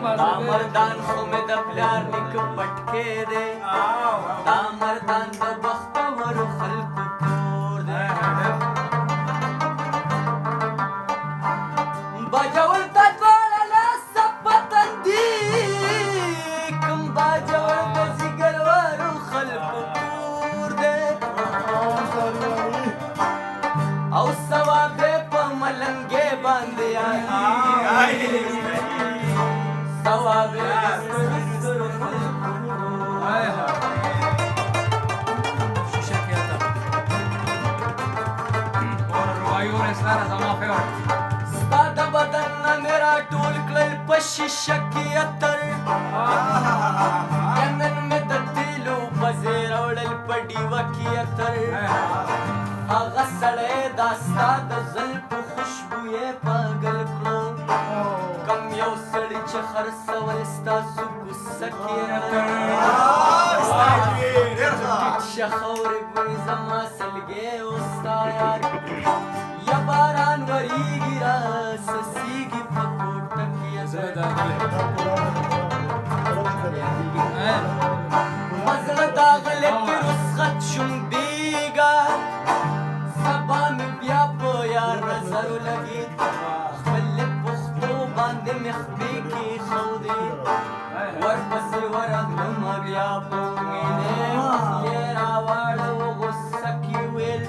دا مردان خو مې د پلار نیکه پټکې دی دا مردان د بختورو خلکو کور دی باجوړ ته دواړه لاسه پتن دي کوم باجوړ د ځیګروارو خلکو کور دی او ثواب یې په ملنګې باندې آیي ثواب یې سترو خلکو شیشه کې آتا اور روایور اسلام زما فیور ستا د بدن نه مې راټول کړل په شیشه کې عطر نن مې د تیلو په زیر وړل په ډیوه کې عطر هغه سړی دا ستا د زلفو خوشبو یې پاگل کړو کم یو سړي چې خرڅول ستاسو کوڅه کې ټیټ شه خاورې بوی زما سلګۍ او ستا یار یا باران وریږي راسسیږي په کوټه کې مزړه داغلی پې رسخت شوم بیګا سبا مې بیا په یار نظر ولګېد خپلې پښتو باندې مې خپې کېښودې ورپسې ورغلم بیا په مینې یې راواړه و غوسه کې ویل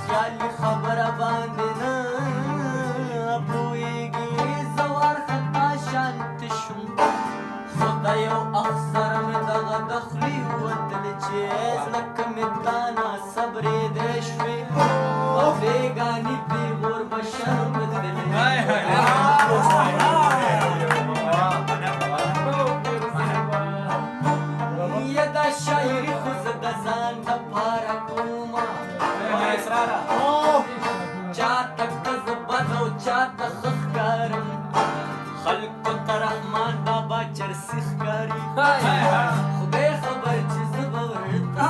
خیالي خبره باندې نه پوهېږي زه وارخطا شانتې شوم خو د یو اخسر مې دغه د خولې ووتلې چې زړه که مې تا ناصبرېدی شوې په بېګاني پېغور به شرمېدلې یا دا شاعري خو زه د ځان دپاره کومه چاته که زه بد او چاته ښه ښکارم خلکو ته رحمان بابا چرسي ښکاري خدای خبر چې زه به ورته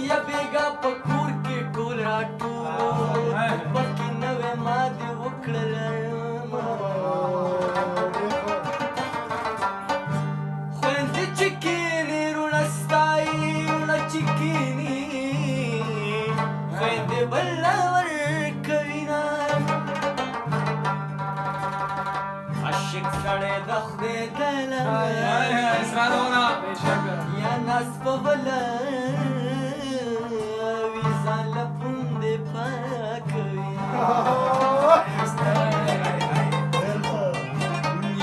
یا بېګا په کور کې ټول راټول پکې نوې مادې وکړل خویندې چې کینې روڼه ستایي روڼه چې کینې خویندې بله ورکوینه عاشق سړی د خدای د اسرارونه یا ناس په بله وي ځان له پوندې پاکوي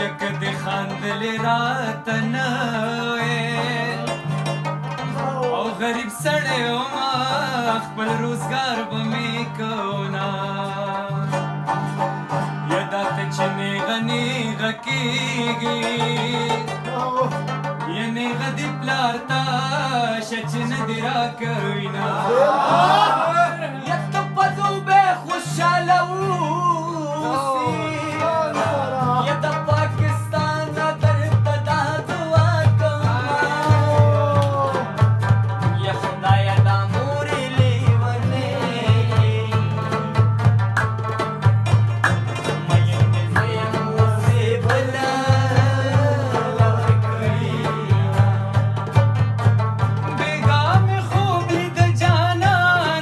یک دې خاندلې راته نه ویل او غریب سړی وما خپل روزګار به مې کونا یا داته چې نیغه نیغه کېږي یا نیغه دې پلار ته شه چې نه دې راکوینه یا ته په دوبې خوشحاله اوسې یا د پاکستان نه درته دا دعا کوم یا خدایه دا مورې لیونې مینې زه یم اوسې بله ورکوي بېګا مې خوب لید جانانه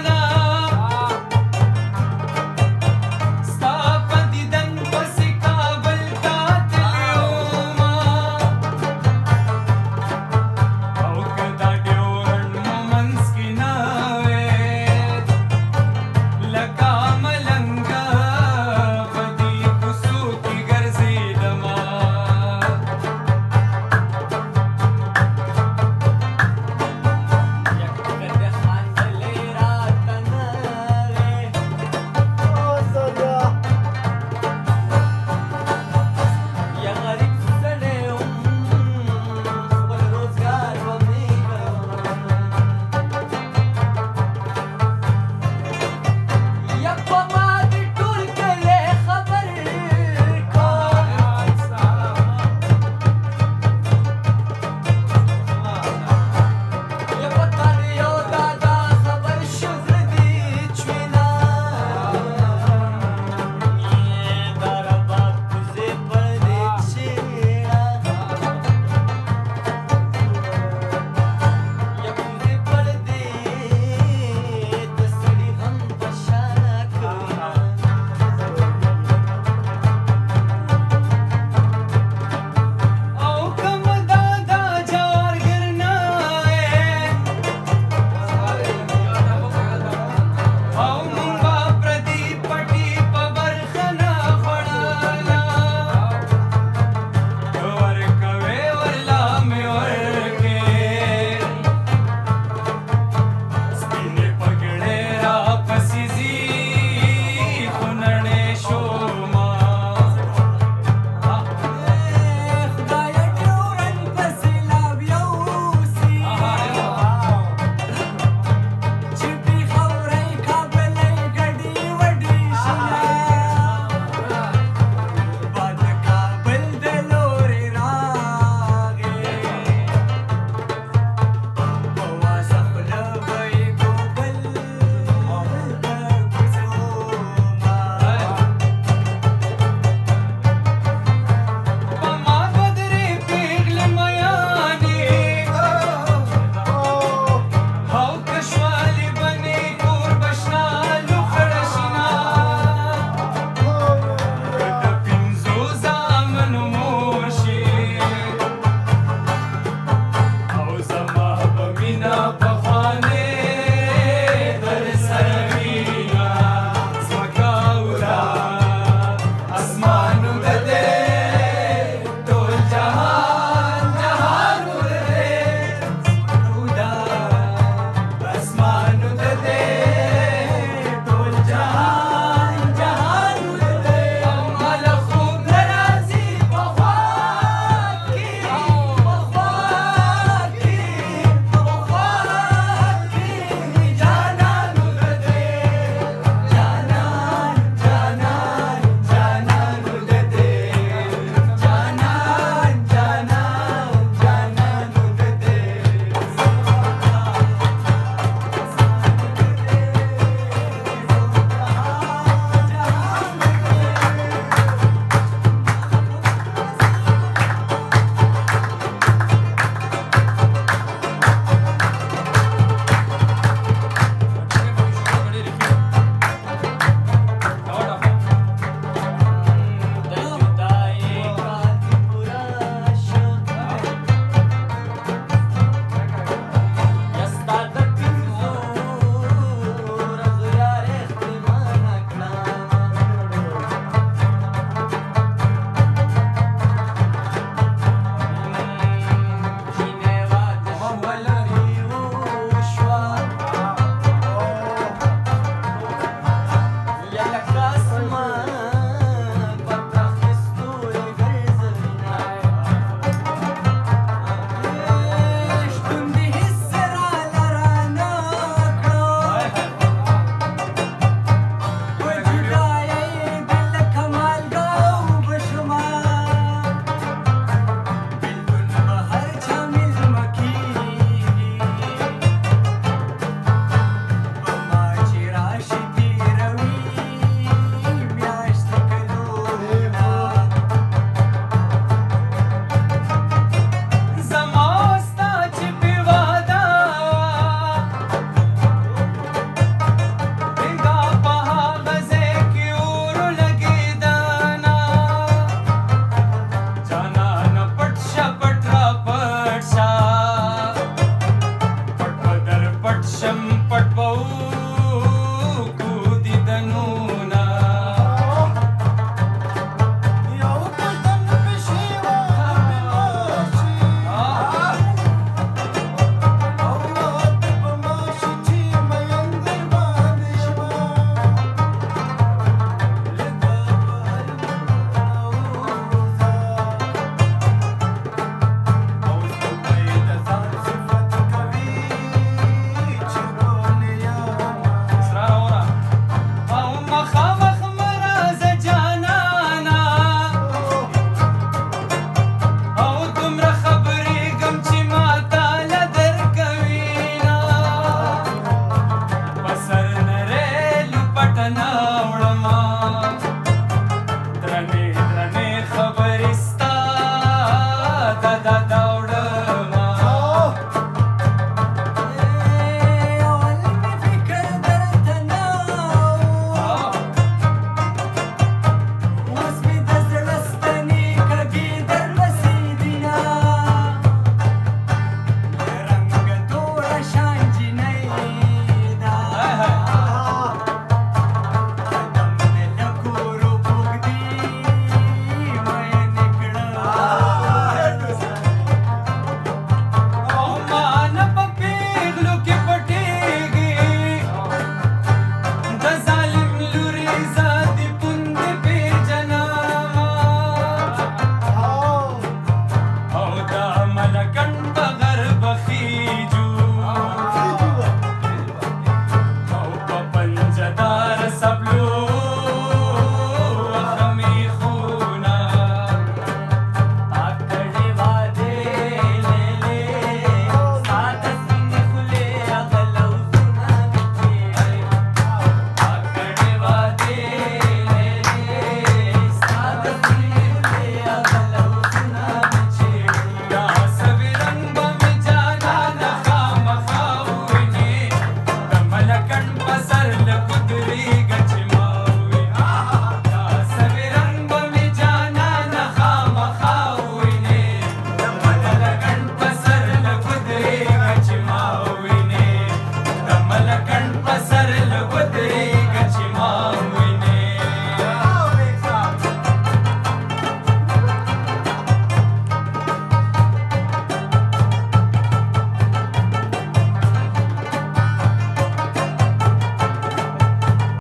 سپلو